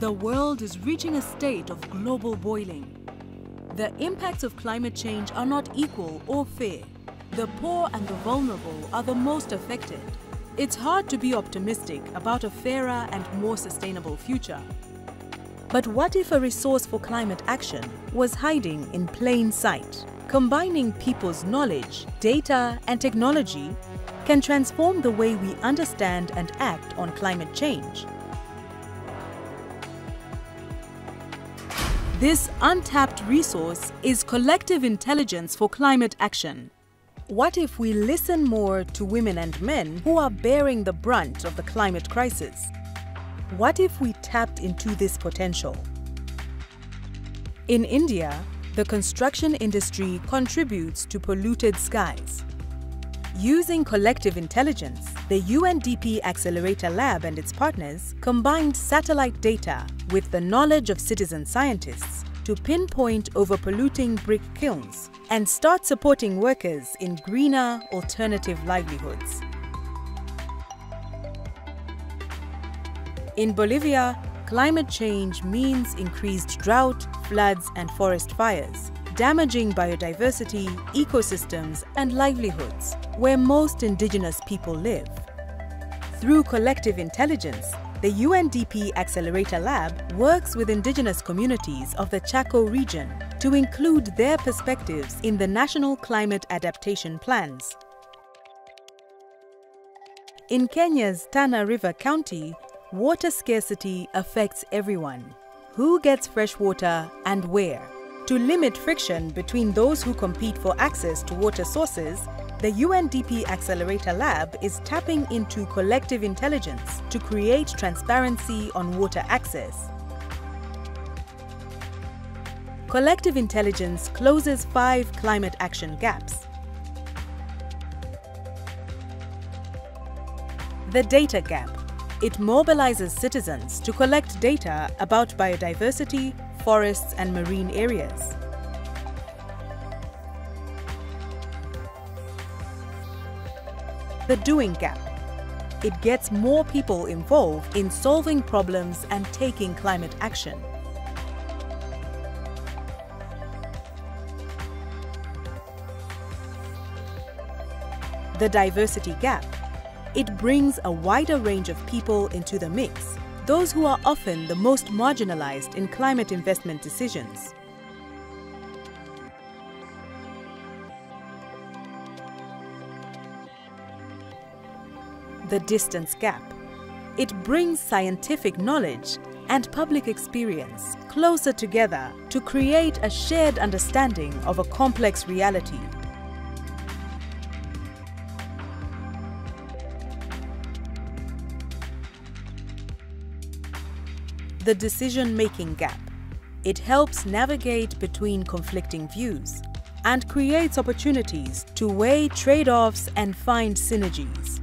The world is reaching a state of global boiling. The impacts of climate change are not equal or fair. The poor and the vulnerable are the most affected. It's hard to be optimistic about a fairer and more sustainable future. But what if a resource for climate action was hiding in plain sight? Combining people's knowledge, data, and technology can transform the way we understand and act on climate change. This untapped resource is collective intelligence for climate action. What if we listen more to women and men who are bearing the brunt of the climate crisis? What if we tapped into this potential? In India, the construction industry contributes to polluted skies. Using collective intelligence, the UNDP Accelerator Lab and its partners combined satellite data with the knowledge of citizen scientists to pinpoint overpolluting brick kilns and start supporting workers in greener, alternative livelihoods. In Bolivia, climate change means increased drought, floods, and forest fires, damaging biodiversity, ecosystems, and livelihoods where most indigenous people live. Through collective intelligence, the UNDP Accelerator Lab works with indigenous communities of the Chaco region to include their perspectives in the national climate adaptation plans. In Kenya's Tana River County, water scarcity affects everyone. Who gets fresh water and where? To limit friction between those who compete for access to water sources, the UNDP Accelerator Lab is tapping into collective intelligence to create transparency on water access. Collective intelligence closes 5 climate action gaps. The data gap. It mobilizes citizens to collect data about biodiversity, forests, and marine areas. The doing gap. It gets more people involved in solving problems and taking climate action. The diversity gap. It brings a wider range of people into the mix, those who are often the most marginalized in climate investment decisions. The distance gap. It brings scientific knowledge and public experience closer together to create a shared understanding of a complex reality. The decision-making gap. It helps navigate between conflicting views and creates opportunities to weigh trade-offs and find synergies.